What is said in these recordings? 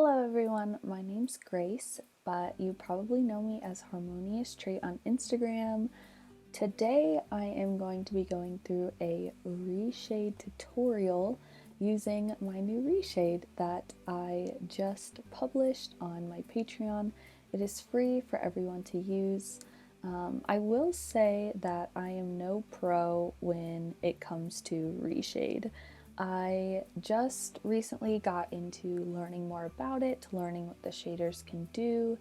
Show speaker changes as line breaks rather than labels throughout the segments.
Hello everyone, my name's Grace, but you probably know me as Harmonious Trait on Instagram. Today I am going to be going through a ReShade tutorial using my new ReShade that I just published on my Patreon. It is free for everyone to use. I will say that I am no pro when it comes to ReShade. I just recently got into learning more about it, learning what the shaders can do.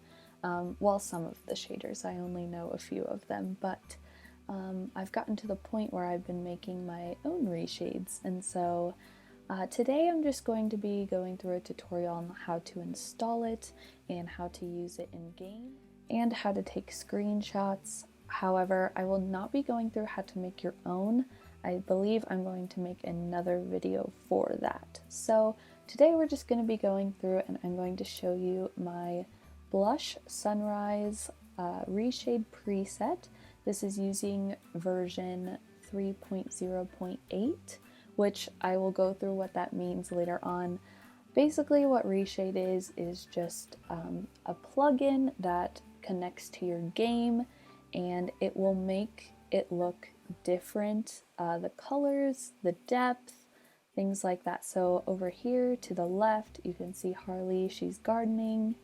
Well, some of the shaders, I only know a few of them, but I've gotten to the point where I've been making my own reshades, and so today I'm just going to be going through a tutorial on how to install it and how to use it in game and how to take screenshots. However, I will not be going through how to make your own. I believe I'm going to make another video for that. So today we're just going to be going through and I'm going to show you my Blush Sunrise ReShade preset. This is using version 3.0.8, which I will go through what that means later on. Basically what ReShade is just a plugin that connects to your game and it will make it look different, the colors, the depth, things like that. So over here to the left you can see Harley, she's gardening.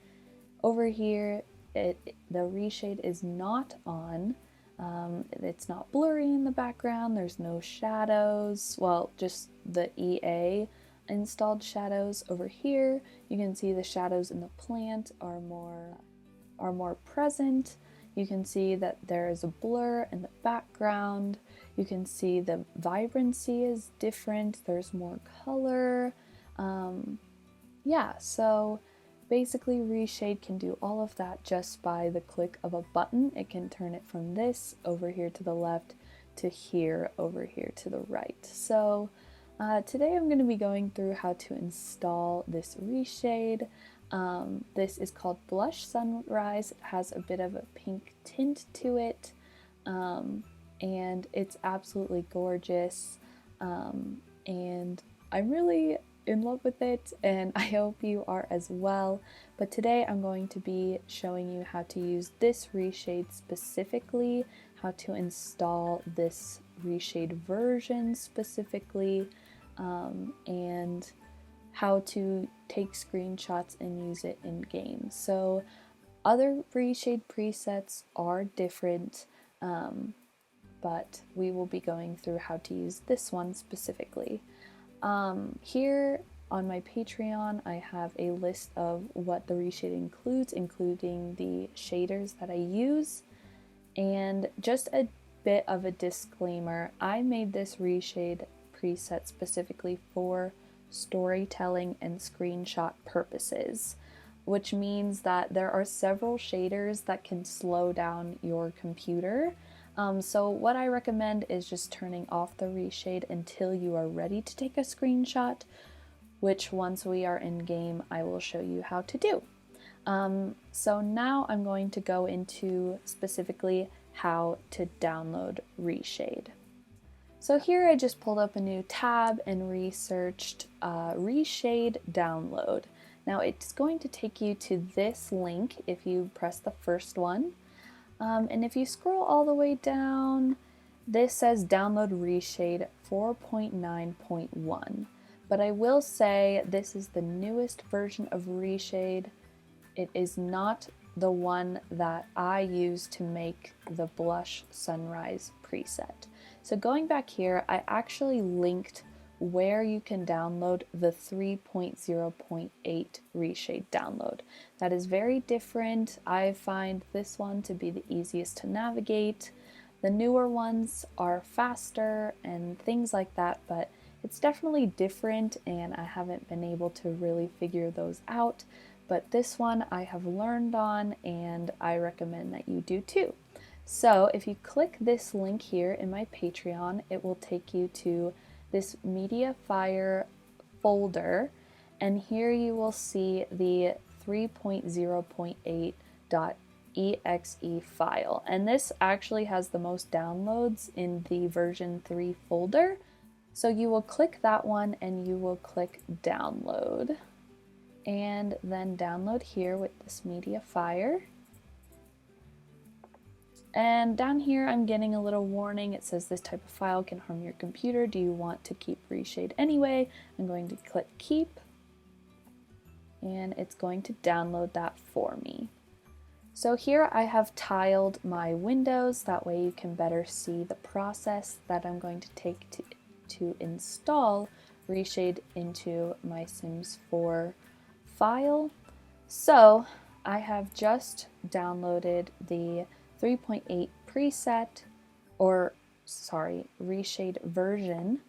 Over here the ReShade is not on. It's not blurry in the background, there's no shadows, well, just the EA installed shadows. Over here you can see the shadows in the plant are more present. You can see that there is a blur in the background. You can see the vibrancy is different, there's more color. Yeah, so basically ReShade can do all of that just by the click of a button. It can turn it from this over here to the left to here over here to the right. So today I'm going to be going through how to install this ReShade. This is called Blush Sunrise. It has a bit of a pink tint to it, and it's absolutely gorgeous, and I'm really in love with it, and I hope you are as well. But today I'm going to be showing you how to use this ReShade specifically, how to install this ReShade version specifically, and how to take screenshots and use it in game. So other ReShade presets are different, but we will be going through how to use this one specifically. Here on my Patreon I have a list of what the ReShade includes, including the shaders that I use. And just a bit of a disclaimer, I made this ReShade preset specifically for storytelling and screenshot purposes, which means that there are several shaders that can slow down your computer. So what I recommend is just turning off the ReShade until you are ready to take a screenshot, which once we are in game I will show you how to do. So now I'm going to go into specifically how to download ReShade. So here I just pulled up a new tab and researched ReShade download. Now it's going to take you to this link if you press the first one. And if you scroll all the way down, this says download ReShade 4.9.1. But I will say this is the newest version of ReShade. It is not the one that I use to make the Blush Sunrise preset. So going back here, I actually linked where you can download the 3.0.8 ReShade download. That is very different. I find this one to be the easiest to navigate. The newer ones are faster and things like that, but it's definitely different and I haven't been able to really figure those out. But this one I have learned on and I recommend that you do too. So if you click this link here in my Patreon, it will take you to this MediaFire folder, and here you will see the 3.0.8.exe file, and this actually has the most downloads in the version 3 folder. So you will click that one and you will click download. and then download here with this media fire. And down here I'm getting a little warning. It says this type of file can harm your computer. Do you want to keep ReShade anyway? I'm going to click keep, and it's going to download that for me. So here I have tiled my windows, that way you can better see the process that I'm going to take to install ReShade into my Sims 4 file. So I have just downloaded the 3.8 preset, or sorry, ReShade version.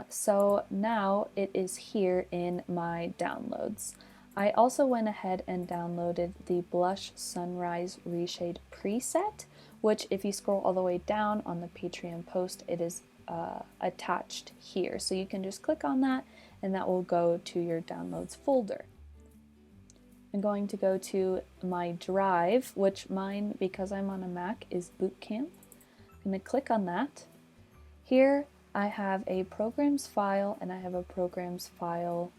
So now it is here in my downloads. I also went ahead and downloaded the Blush Sunrise ReShade preset, which if you scroll all the way down on the Patreon post, it is attached here. So you can just click on that and that will go to your downloads folder. I'm going to go to my drive, which mine, because I'm on a Mac, is Bootcamp. I'm going to click on that. Here I have a programs file and I have a programs file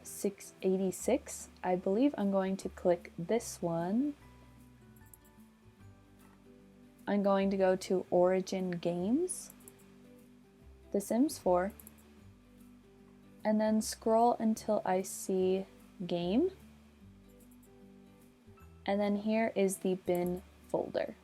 686. I believe I'm going to click this one. I'm going to go to Origin Games, The Sims 4, and then scroll until I see Game. And then here is the bin folder.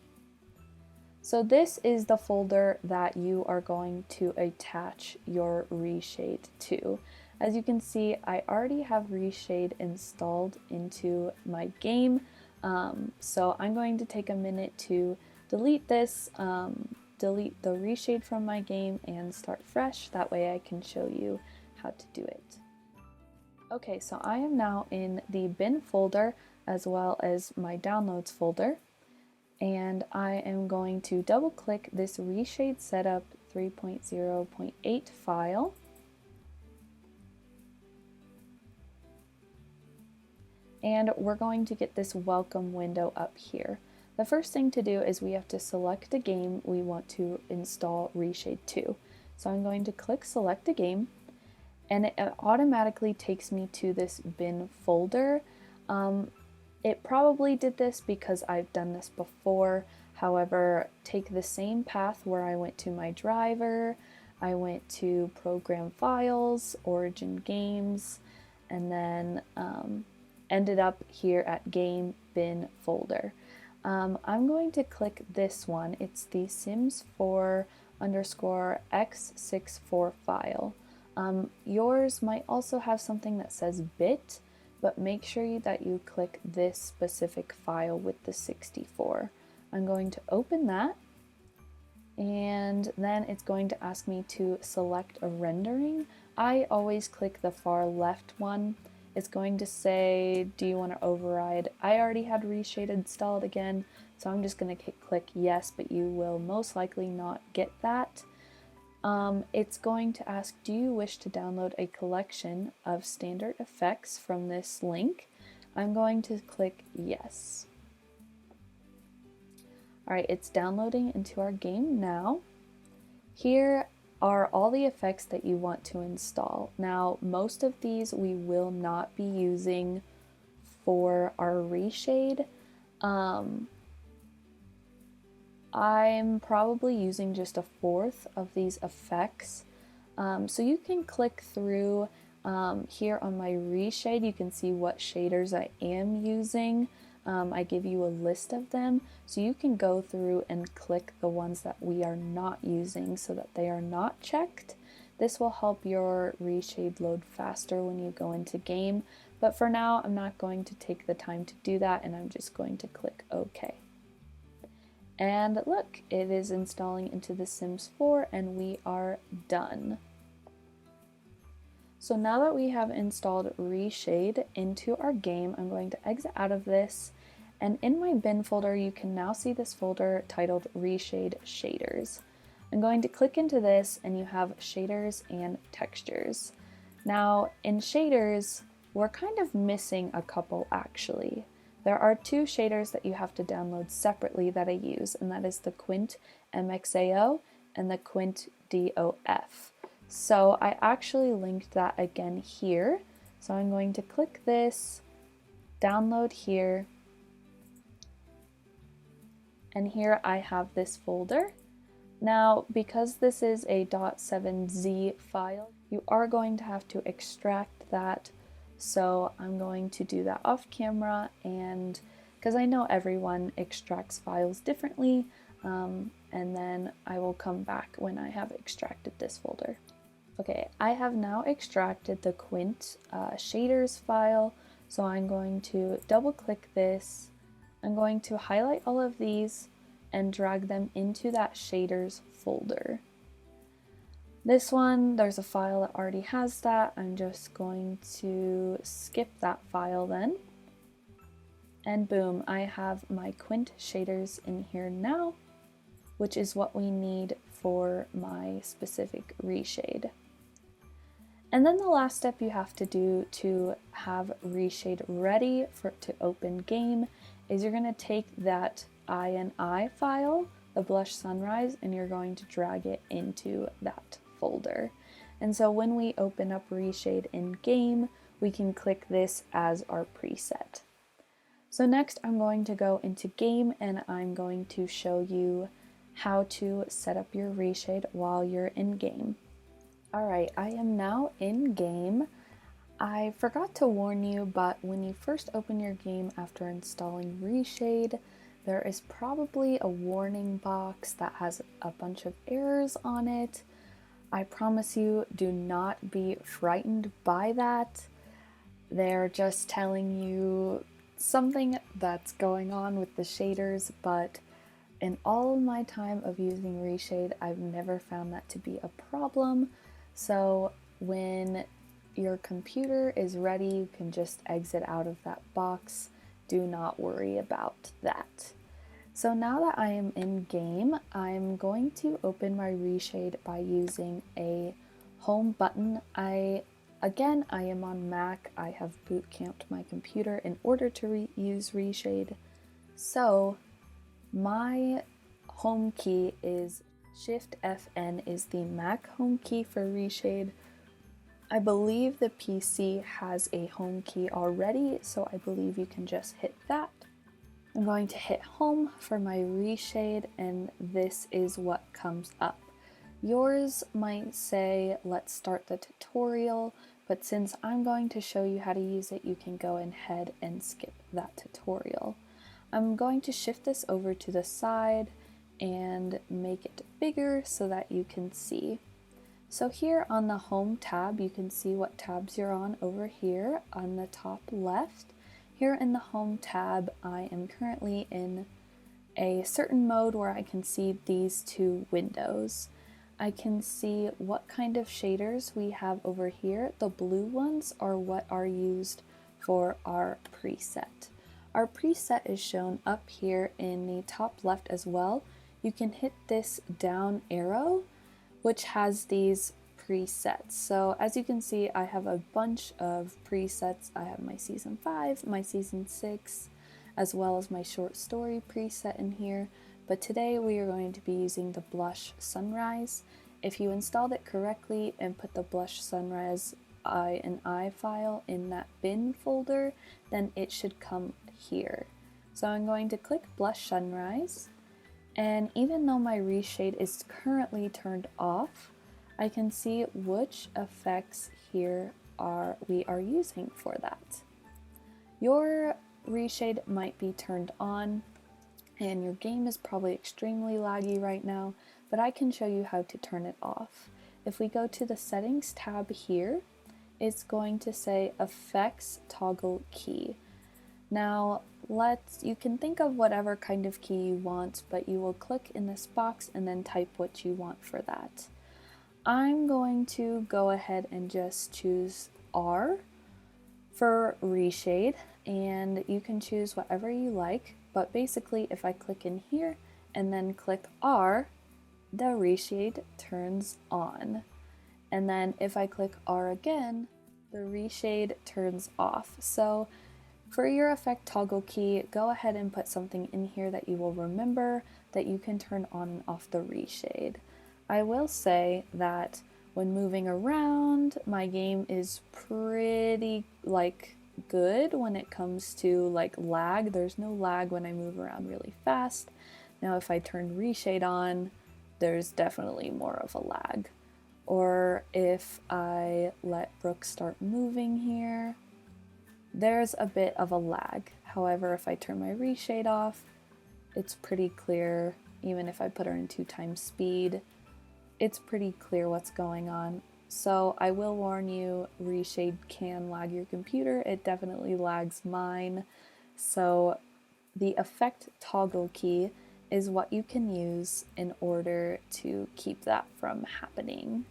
So this is the folder that you are going to attach your ReShade to. As you can see, I already have ReShade installed into my game. So I'm going to take a minute to delete this, delete the ReShade from my game and start fresh. That way I can show you how to do it. Okay, so I am now in the bin folder as well as my downloads folder. And I am going to double click this ReShade Setup 3.0.8 file. And we're going to get this welcome window up here. The first thing to do is we have to select a game we want to install ReShade to. So I'm going to click select a game, and it automatically takes me to this bin folder. It probably did this because I've done this before. However, take the same path where I went to my driver, I went to program files, Origin Games, and then ended up here at game bin folder. I'm going to click this one. It's the Sims 4 _ x64 file. Yours might also have something that says bit, but make sure that you click this specific file with the 64. I'm going to open that, and then it's going to ask me to select a rendering. I always click the far left one. It's going to say, do you want to override? I already had ReShade installed again, so I'm just going to click yes, but you will most likely not get that. It's going to ask, do you wish to download a collection of standard effects from this link? I'm going to click yes. Alright, it's downloading into our game now. Here are all the effects that you want to install. Now, most of these we will not be using for our ReShade. I'm probably using just a fourth of these effects. So you can click through here on my ReShade, you can see what shaders I am using. I give you a list of them, so you can go through and click the ones that we are not using so that they are not checked. This will help your ReShade load faster when you go into game, but for now I'm not going to take the time to do that, and I'm just going to click OK. And look, it is installing into The Sims 4 and we are done. So now that we have installed ReShade into our game, I'm going to exit out of this, and in my bin folder you can now see this folder titled ReShade Shaders. I'm going to click into this and you have shaders and textures. Now in shaders, we're kind of missing a couple actually. There are two shaders that you have to download separately that I use, and that is the Quint MXAO and the Quint DOF. So I actually linked that again here. So I'm going to click this, download here, and here I have this folder. Now, because this is a .7z file, you are going to have to extract that. So I'm going to do that off camera, and because I know everyone extracts files differently, and then I will come back when I have extracted this folder. Okay, I have now extracted the Quint shaders file, so I'm going to double click this. I'm going to highlight all of these and drag them into that shaders folder. This one, there's a file that already has that. I'm just going to skip that file then. And boom, I have my Quint shaders in here now, which is what we need for my specific reshade. And then the last step you have to do to have ReShade ready to open game is you're going to take that INI file, the blush sunrise, and you're going to drag it into that folder. And so when we open up ReShade in game, we can click this as our preset. So next I'm going to go into game and I'm going to show you how to set up your ReShade while you're in game. Alright, I am now in game. I forgot to warn you, but when you first open your game after installing ReShade, there is probably a warning box that has a bunch of errors on it. I promise you, do not be frightened by that. They're just telling you something that's going on with the shaders, but in all of my time of using ReShade, I've never found that to be a problem. So when your computer is ready, you can just exit out of that box. Do not worry about that. So now that I am in game, I'm going to open my ReShade by using a home button. Again, I am on Mac. I have boot camped my computer in order to use ReShade. So my home key is Shift FN is the Mac home key for ReShade. I believe the PC has a home key already, so I believe you can just hit that. I'm going to hit home for my ReShade, and this is what comes up. Yours might say, let's start the tutorial, but since I'm going to show you how to use it, you can go ahead and skip that tutorial. I'm going to shift this over to the side and make it bigger so that you can see. So here on the home tab, you can see what tabs you're on over here on the top left. Here in the home tab, I am currently in a certain mode where I can see these two windows. I can see what kind of shaders we have over here. The blue ones are what are used for our preset. Our preset is shown up here in the top left as well. You can hit this down arrow, which has these presets. So as you can see, I have a bunch of presets. I have my season 5, my season 6, as well as my short story preset in here. But today we are going to be using the blush sunrise. If you installed it correctly and put the blush sunrise INI file in that bin folder, then it should come here. So I'm going to click blush sunrise. And even though my ReShade is currently turned off, I can see which effects here we are using for that. Your ReShade might be turned on and your game is probably extremely laggy right now, but I can show you how to turn it off. If we go to the settings tab here, it's going to say effects toggle key. Now you can think of whatever kind of key you want, but you will click in this box and then type what you want for that. I'm going to go ahead and just choose R for ReShade, and you can choose whatever you like, but basically if I click in here and then click R, the ReShade turns on. And then if I click R again, the ReShade turns off. So for your effect toggle key, go ahead and put something in here that you will remember that you can turn on and off the ReShade. I will say that When moving around, my game is pretty good when it comes to lag. There's no lag when I move around really fast. Now if I turn ReShade on, there's definitely more of a lag. Or if I let Brooke start moving here, there's a bit of a lag. However, if I turn my ReShade off, it's pretty clear. Even if I put her in 2x speed, it's pretty clear what's going on. So I will warn you, ReShade can lag your computer. It definitely lags mine. So the effect toggle key is what you can use in order to keep that from happening.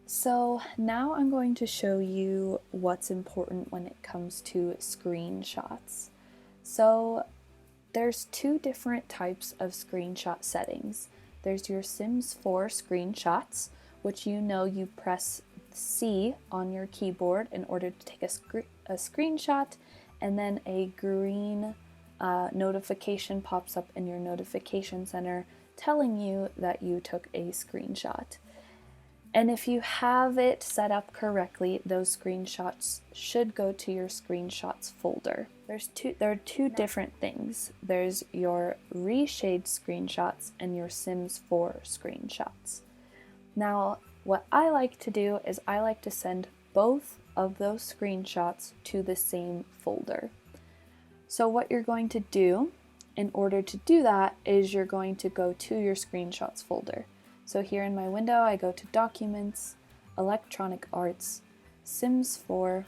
So now I'm going to show you what's important when it comes to screenshots. So there's two different types of screenshot settings. There's your Sims 4 screenshots, which you press C on your keyboard in order to take a screenshot, and then a green notification pops up in your notification center telling you that you took a screenshot. And if you have it set up correctly, those screenshots should go to your screenshots folder. There are two different things. There's your ReShade screenshots and your Sims 4 screenshots. Now, what I like to do is I like to send both of those screenshots to the same folder. So what you're going to do in order to do that is you're going to go to your screenshots folder. So here in my window, I go to Documents, Electronic Arts, Sims 4,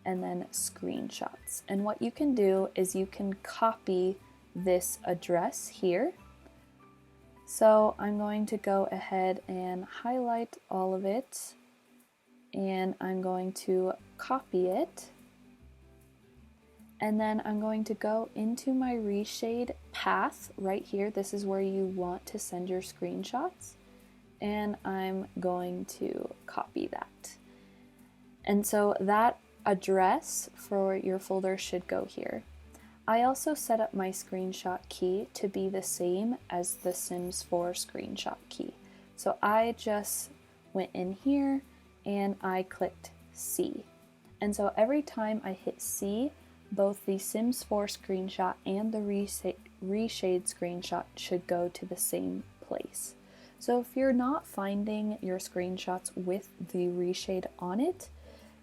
and then Screenshots. And what you can do is you can copy this address here. So I'm going to go ahead and highlight all of it, and I'm going to copy it. And then I'm going to go into my ReShade path right here. This is where you want to send your screenshots. And I'm going to copy that. And so that address for your folder should go here. I also set up my screenshot key to be the same as the Sims 4 screenshot key. So I just went in here and I clicked C. And so every time I hit C, both the Sims 4 screenshot and the ReShade screenshot should go to the same place. So if you're not finding your screenshots with the ReShade on it,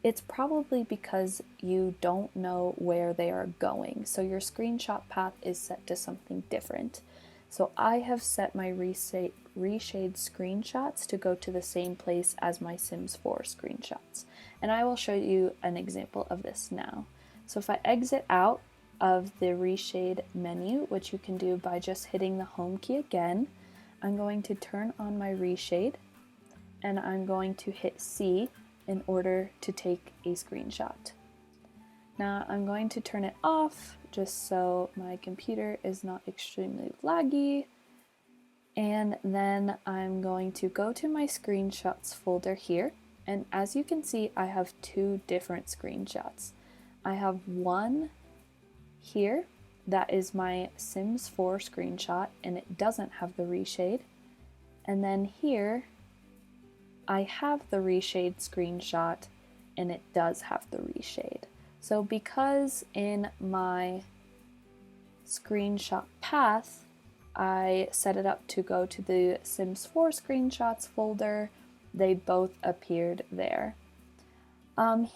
it's probably because you don't know where they are going. So your screenshot path is set to something different. So I have set my ReShade screenshots to go to the same place as my Sims 4 screenshots. And I will show you an example of this now. So if I exit out of the ReShade menu, which you can do by just hitting the home key again, I'm going to turn on my ReShade and I'm going to hit C in order to take a screenshot. Now I'm going to turn it off just so my computer is not extremely laggy. And then I'm going to go to my screenshots folder here. And as you can see, I have two different screenshots. I have one here that is my Sims 4 screenshot, and it doesn't have the ReShade. And then here, I have the ReShade screenshot, and it does have the ReShade. So because in my screenshot path, I set it up to go to the Sims 4 screenshots folder, they both appeared there.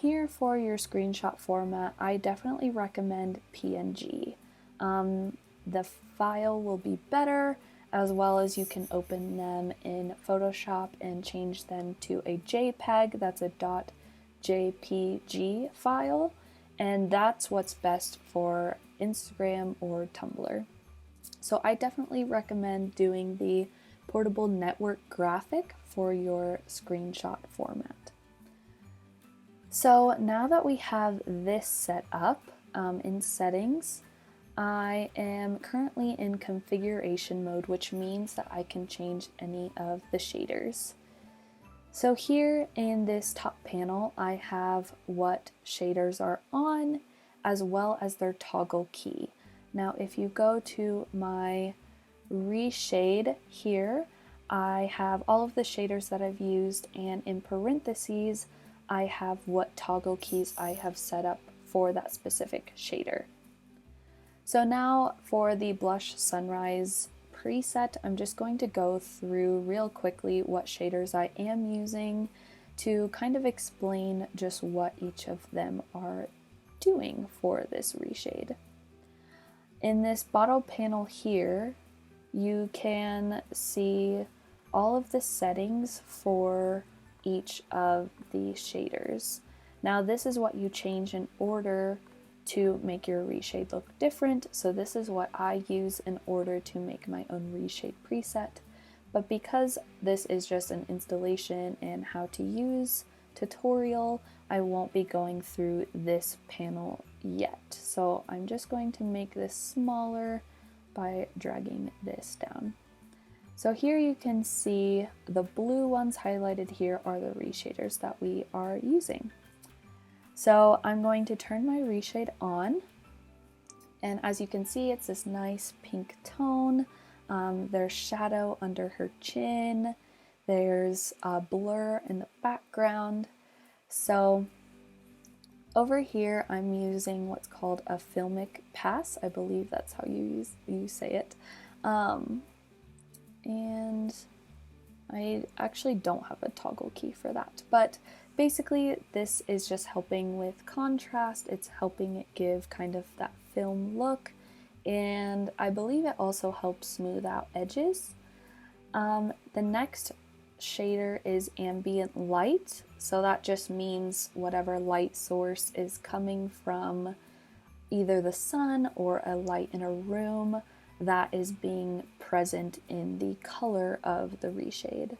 Here for your screenshot format, I definitely recommend PNG. The file will be better, as well as you can open them in Photoshop and change them to a JPEG, that's a .jpg file, and that's what's best for Instagram or Tumblr. So I definitely recommend doing the portable network graphic for your screenshot format. So now that we have this set up in settings, I am currently in configuration mode, which means that I can change any of the shaders. So here in this top panel, I have what shaders are on, as well as their toggle key. Now, if you go to my ReShade here, I have all of the shaders that I've used, and in parentheses, I have what toggle keys I have set up for that specific shader. So now for the Blush Sunrise preset, I'm just going to go through real quickly what shaders I am using to kind of explain just what each of them are doing for this reshade. In this bottle panel here, you can see all of the settings for each of the shaders. Now this is what you change in order to make your reshade look different, so this is what I use in order to make my own reshade preset. But because this is just an installation and how to use tutorial, I won't be going through this panel yet. So I'm just going to make this smaller by dragging this down. So here you can see the blue ones highlighted here are the reshaders that we are using. So I'm going to turn my reshade on, and as you can see, it's this nice pink tone. There's shadow under her chin. There's a blur in the background. So over here, I'm using what's called a filmic pass. I believe that's how you say it. And I actually don't have a toggle key for that, but basically this is just helping with contrast. It's helping it give kind of that film look, and I believe it also helps smooth out edges. The next shader is ambient light, so that just means whatever light source is coming from either the sun or a light in a room that is being present in the color of the reshade.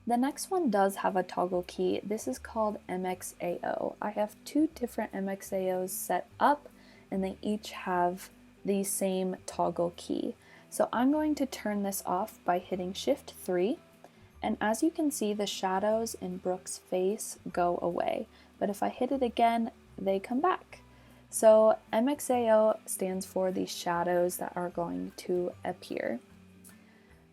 The next one does have a toggle key. This is called MXAO. I have two different MXAOs set up, and they each have the same toggle key. So I'm going to turn this off by hitting Shift 3, and as you can see, the shadows in Brooke's face go away. But if I hit it again, they come back. So MXAO stands for the shadows that are going to appear.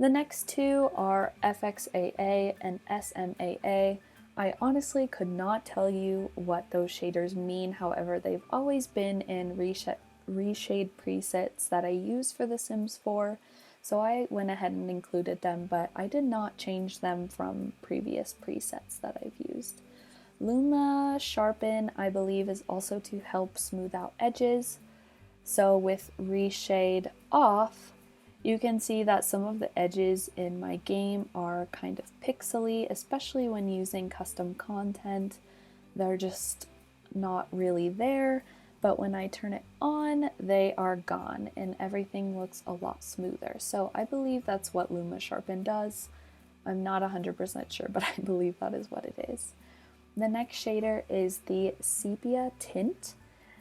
The next two are FXAA and SMAA. I honestly could not tell you what those shaders mean, however, they've always been in reshade presets that I use for The Sims 4, so I went ahead and included them, but I did not change them from previous presets that I've used. Luma Sharpen, I believe, is also to help smooth out edges. So with reshade off, you can see that some of the edges in my game are kind of pixely, especially when using custom content. They're just not really there, but when I turn it on, they are gone and everything looks a lot smoother. So I believe that's what Luma Sharpen does. I'm not 100% sure, but I believe that is what it is. The next shader is the Sepia Tint.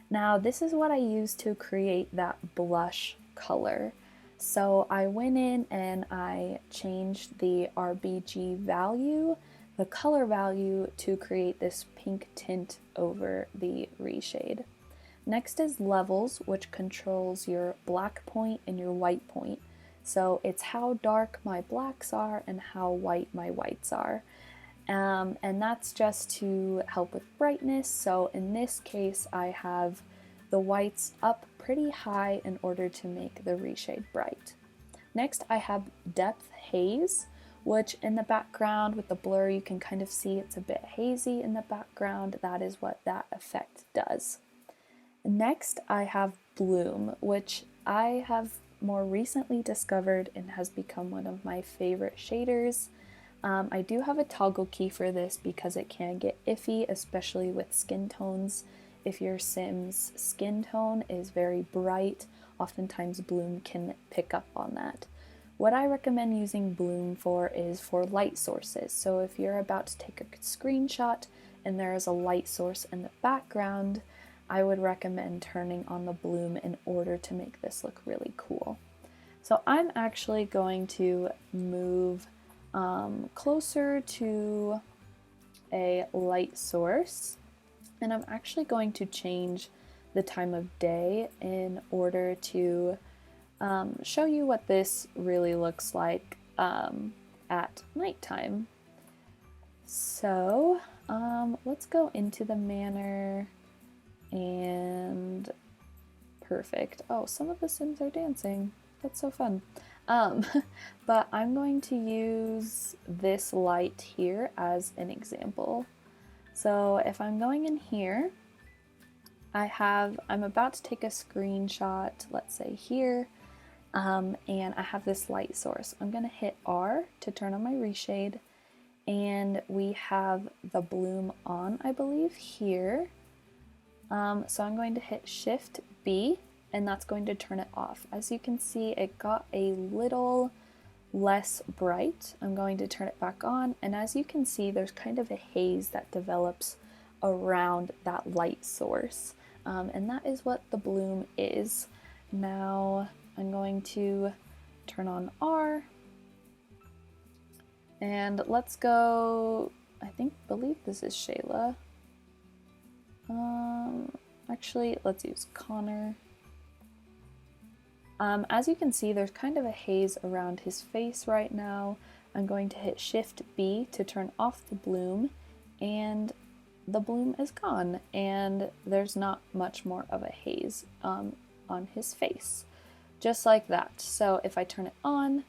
Now this is what I use to create that blush color. So I went in and I changed the RBG value, the color value, to create this pink tint over the reshade. Next is levels, which controls your black point and your white point. So it's how dark my blacks are and how white my whites are. And that's just to help with brightness. So in this case, I have the whites up pretty high in order to make the reshade bright. Next, I have Depth Haze, which in the background with the blur, you can kind of see it's a bit hazy in the background. That is what that effect does. Next, I have Bloom, which I have more recently discovered and has become one of my favorite shaders. I do have a toggle key for this because it can get iffy, especially with skin tones. If your Sim's skin tone is very bright, oftentimes Bloom can pick up on that. What I recommend using Bloom for is for light sources. So if you're about to take a screenshot and there is a light source in the background, I would recommend turning on the Bloom in order to make this look really cool. So I'm actually going to move closer to a light source, and I'm actually going to change the time of day in order to show you what this really looks like at nighttime. So let's go into the manor and perfect. Oh, some of the Sims are dancing. That's so fun. But I'm going to use this light here as an example. So if I'm going in here, I'm about to take a screenshot, let's say here, and I have this light source. I'm gonna hit R to turn on my ReShade, and we have the bloom on, I believe, here. So I'm going to hit Shift B, and that's going to turn it off. As you can see, it got a little less bright. I'm going to turn it back on, and as you can see, there's kind of a haze that develops around that light source. And that is what the bloom is. Now I'm going to turn on R, and let's go, believe this is Shayla. Actually, let's use Connor. As you can see, there's kind of a haze around his face right now. I'm going to hit Shift B to turn off the bloom, and the bloom is gone, and there's not much more of a haze on his face. Just like that. So if I turn it on,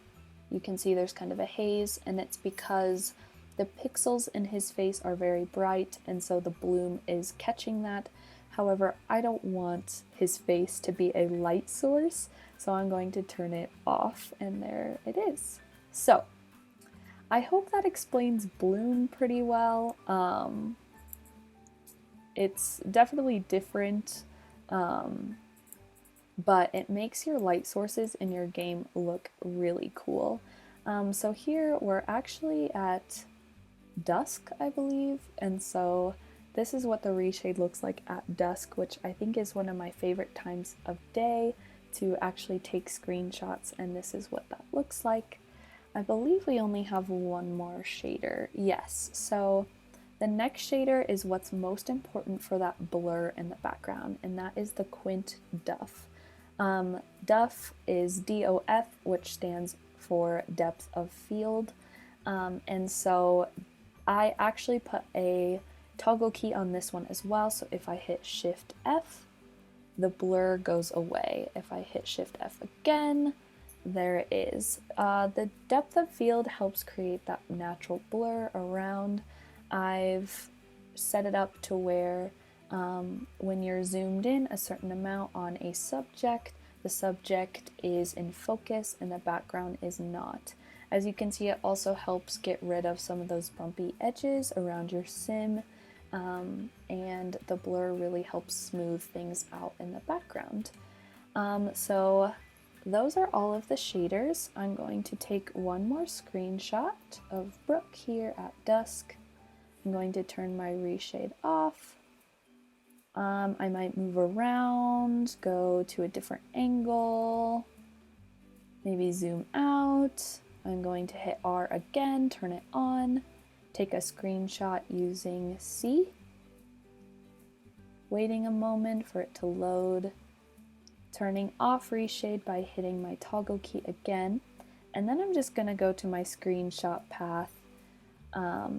you can see there's kind of a haze, and it's because the pixels in his face are very bright, and so the bloom is catching that. However, I don't want his face to be a light source, so I'm going to turn it off, and there it is. So, I hope that explains bloom pretty well. It's definitely different, but it makes your light sources in your game look really cool. So here we're actually at dusk, I believe, and so this is what the ReShade looks like at dusk, which I think is one of my favorite times of day to actually take screenshots, and this is what that looks like. I believe we only have one more shader. Yes, so the next shader is what's most important for that blur in the background, and that is the Quint Duff. Duff is DOF, which stands for depth of field, and so I actually put a toggle key on this one as well, so if I hit Shift F, the blur goes away. If I hit Shift F again, there it is. The depth of field helps create that natural blur around. I've set it up to where when you're zoomed in a certain amount on a subject, the subject is in focus and the background is not. As you can see, it also helps get rid of some of those bumpy edges around your sim, and the blur really helps smooth things out in the background. So those are all of the shaders. I'm going to take one more screenshot of Brooke here at dusk. I'm going to turn my ReShade off. I might move around, go to a different angle, maybe zoom out. I'm going to hit R again, turn it on, take a screenshot using C, waiting a moment for it to load, turning off ReShade by hitting my toggle key again, and then I'm just going to go to my screenshot path.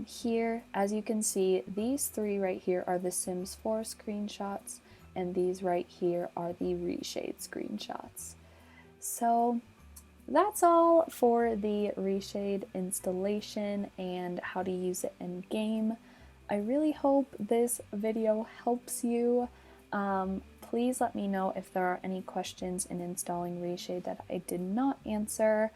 Here, as you can see, these three right here are the Sims 4 screenshots, and these right here are the ReShade screenshots. So that's all for the ReShade installation and how to use it in game. I really hope this video helps you. Please let me know if there are any questions in installing ReShade that I did not answer.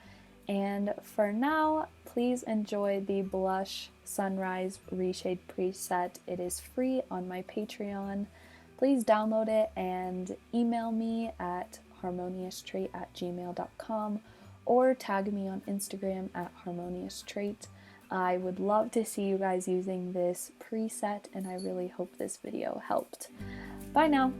And for now, please enjoy the Blush Sunrise ReShade preset. It is free on my Patreon. Please download it and email me at harmonioustraight@gmail.com or tag me on Instagram at harmonioustraight. I would love to see you guys using this preset, and I really hope this video helped. Bye now!